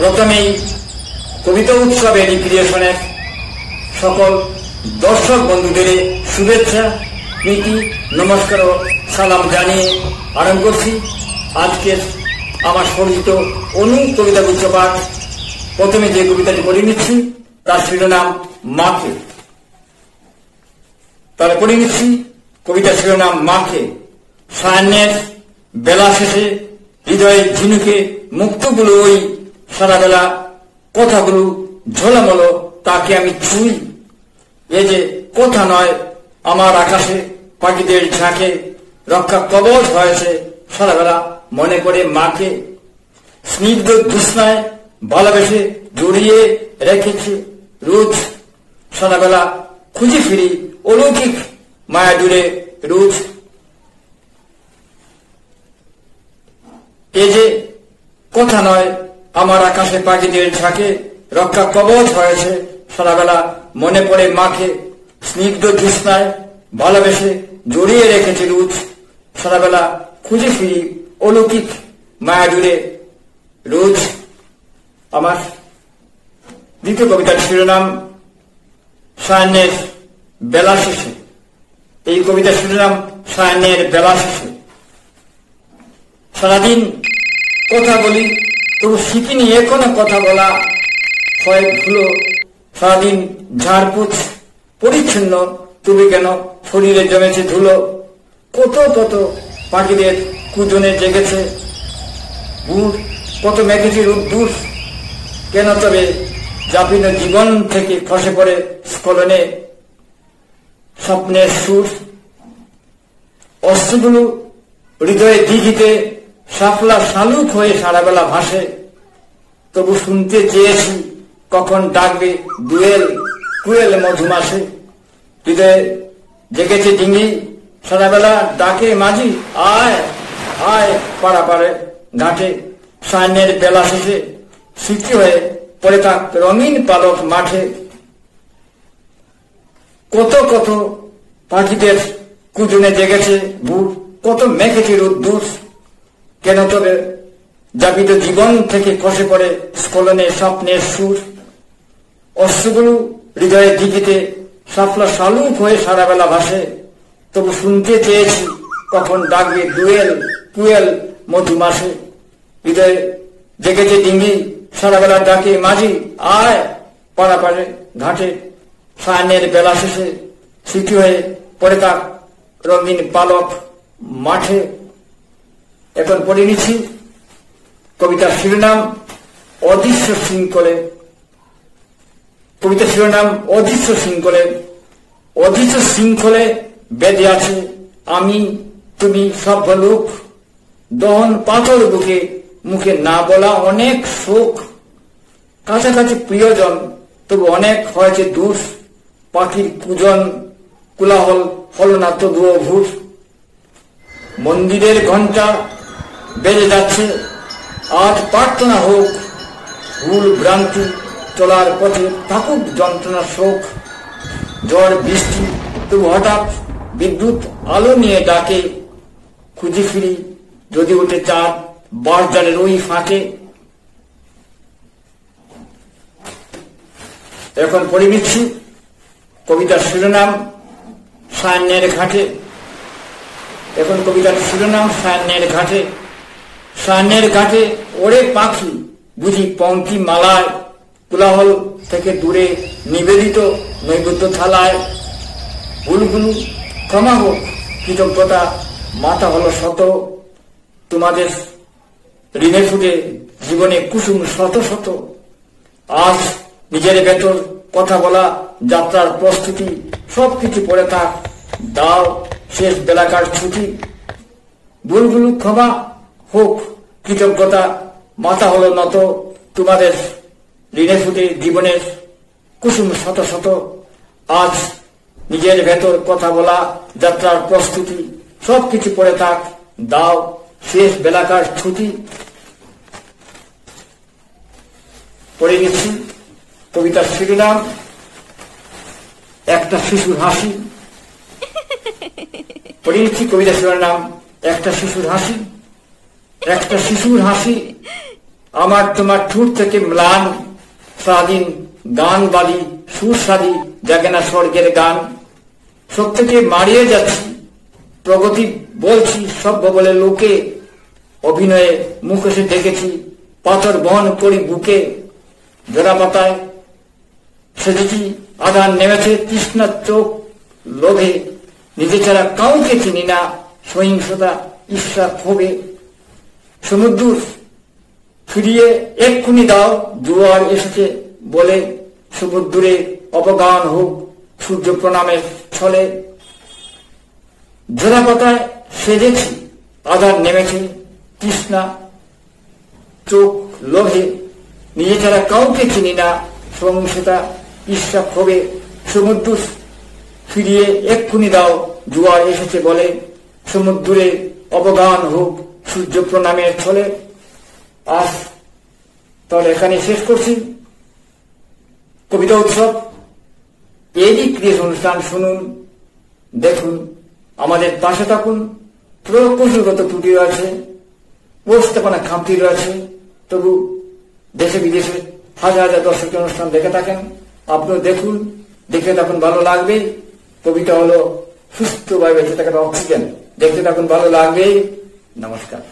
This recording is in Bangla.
প্রথমেই কবিতা উৎসবের ক্রিয়েশনের সকল দর্শক বন্ধুদের শুভেচ্ছা, প্রীতি, নমস্কার ও সালাম জানিয়ে আরম্ভ করছি আজকের আমার স্মরণিত অনু কবিতা গুচ্ছ পাঠ। প্রথমে যে কবিতাটি পড়ে নিচ্ছি তার শিরোনাম মাকে। তাহলে পড়ে নিচ্ছি কবিতার শিরোনাম মাকে। সায়াহ্নের বেলা শেষে হৃদয়ের ঝিনুকে মুক্তগুলো ওই সারাবেলা কথাগুলো ঝোলামলো তাকে আমি ছুঁই। এ যে কথা নয় আমার আকাশে পাখিদের ঝাঁকে রক্ষা কবচ হয়েছে সারাবেলা মনে করে মাকে। স্নিগ্ধ জ্যোৎস্নায় ভালোবেসে জড়িয়ে রেখেছে রোজ সারাবেলা খুঁজে ফিরি অলৌকিক মায়া জুড়ে রোজ। এ যে কথা নয় আমার আকাশে পাখিদের ঝাঁকে রক্ষা কবচ হয়েছে সারাবেলা মনে পড়ে মাকে। স্নিগ্ধ জ্যোৎস্নায় ভালোবেসে জড়িয়ে রেখেছে রোজ সারাবেলা খুঁজে ফিরি অলৌকিক মায়া জুড়ে রোজ। আমার দ্বিতীয় কবিতার শিরোনাম সায়াহ্নের বেলা শেষে। এই কবিতার শিরোনাম সায়াহ্নের বেলা শেষে। সারাদিন কথা বলি তবু শিখিনি এখনো কথা বলা হয় ভুলো। সারাদিন ঝাড়পুছ পরিচ্ছন্ন তবু কেন শরীরে জমেছে ধুলো। কত কত পাখিদের কুজনে জেগেছে ভোর, কত মেঘেছে রোদ্দুর। কেন তবে যাপিত জীবন থেকে খসে পড়ে স্খলনে স্বপ্নের সুর। অস্ত্রগুলো হৃদয়ে দিঘিতে শাপলা শালুক হয়ে সারাবেলা ভাসে। তবু শুনতে চেয়েছি কখন ডাকবে দুয়েল কুয়েল মধুমাসে। হৃদয়ে জেগেছে ডিঙি সারাবেলা ডাকে মাঝি আয় আয় পাড়া পাড়ে ঘাটে। সায়াহ্নের বেলা শেষে স্মৃতি হয়ে পড়ে থাক রঙিন পালক মাঠে। কত কত পাখিদের কুজনে জেগেছে ভোর, কত মেঘেছে রোদ্দুর। কেন তবে যাপিত জীবন থেকে খসে পড়ে স্খলনে স্বপ্নের সুর। অশ্রুগুলো হৃদয়ের দিঘিতে শাপলা শালুক হয়ে সারাবেলা ভাসে। তবু শুনতে চেয়েছি কখন ডাকবে দুয়েল কুয়েল মধুমাসে। হৃদয়ে জেগেছে ডিঙ্গি সারাবেলা ডাকে মাঝি আয় পাড়া পাড়ে ঘাটে। সায়াহ্নের বেলা শেষে স্মৃতি হয়ে পড়ে থাক রঙিন পালক মাঠে। এখন পড়ে নিচ্ছি কবিতার শিরোনাম অদৃশ্য শৃঙ্খলে। কবিতার শিরোনাম অদৃশ্য শৃঙ্খলে। অদৃশ্য শৃঙ্খলে বেঁধে আছে আমি তুমি সভ্য লোক। দহন পাথর বুকে মুখে না বলা অনেক শোক। কাছাকাছি প্রিয়জন তবু অনেক হয়েছে দূর। পাখির কুজন কোলাহল হল না তবুও ভোর। মন্দিরের ঘণ্টা বেজে যাচ্ছে আজ প্রার্থনা হোক। ভুল ভ্রান্তি চলার পথে থাকুক যন্ত্রণা শোক। ঝড় বৃষ্টি তবু হঠাৎ বিদ্যুৎ আলো নিয়ে ডাকে। খুঁজে ফিরি যদি ওঠে চাঁদ বাঁশডালের ওই ফাঁকে। এখন পড়ে নিচ্ছি কবিতার শিরোনাম সায়াহ্নের ঘাটে। এখন কবিতার শিরোনাম সায়াহ্নের ঘাটে। সায়াহ্নের ঘাটে ওরে পাখি বুঝি পঙ্ক্তি মালায়। কোলাহল থেকে দূরে নিবেদিত নৈবেদ্য থালায়। ভুলগুলো ক্ষমা হোক কৃতজ্ঞতা মাথা হলো শত। তোমাদের ঋণে ফুটে জীবনে কুসুম শত শত। আজ নিজের ভেতর কথা বলা যাত্রার প্রস্তুতি সবকিছু পড়ে থাক দাও শেষ বেলাকার ছুটি। ভুলগুলো ক্ষমা হোক কৃতজ্ঞতা মাথা হলো নত। তোমাদের ঋণে ফুটে জীবনের কুসুম শত শত। আজ নিজের ভেতর কথা বলা যাত্রার প্রস্তুতি সবকিছু পড়ে থাক দাও শেষ বেলাকার ছুটি। পড়ে গেছি কবিতার শিরোনাম একটা শিশুর হাসি। পড়ে নিচ্ছি কবিতার শিরোনাম একটা শিশুর হাসি। একটা শিশুর হাসি আমার তোমার ঠোঁট থেকে ম্লান স্বাধীন গান বালি সুস্বাদী যাকে না স্বর্গের গান। সত্যকে মারিয়ে যাচ্ছি, প্রগতি বলছি সভ্য বলে লোকে, অভিনয়ে মুখোশে দেখেছি পাথর বহন করি বুকে। জোড়া পাতায় সেজেছি আধার নেমেছে তৃষ্ণার চোখ লোভে, নিজে ছাড়া কাউকে চিনি না সহিংসতা ঈর্ষা ক্ষোভে। সমুদ্র ফিরিয়ে এক্ষুনি দাও, জোয়ার এসেছে বলে সমুদ্রে অপগান হোক সূর্য প্রণামের ছলে। জোড়া পাতায় সেজেছি আধার নেমেছে তৃষ্ণা চোখ লোভে, নিজে ছাড়া কাউকে চিনি না সহিংসতা ঈর্ষা ক্ষোভে। সমুদ্র ফিরিয়ে এক্ষুনি দাও, জোয়ার এসেছে বলে সমুদ্রে অবগান হোক সূর্য প্রণামের ছলে। আজ তাহলে এখানে শেষ করছি কবিতা উৎসব। এরই ক্রিয়েট অনুষ্ঠান শুনুন, দেখুন, আমাদের পাশে থাকুন। প্রকৌশলগত ত্রুটি রয়েছে, উপস্থাপনা খামতি রয়েছে, তবু দেশে বিদেশে হাজার হাজার দর্শক অনুষ্ঠান দেখে থাকেন। আপনিও দেখুন, দেখে থাকুন, ভালো লাগবে। কবিতা হলো সুস্থভাবে বেঁচে থাকার অক্সিজেন। দেখতে থাকুন, ভালো লাগবে। নমস্কার।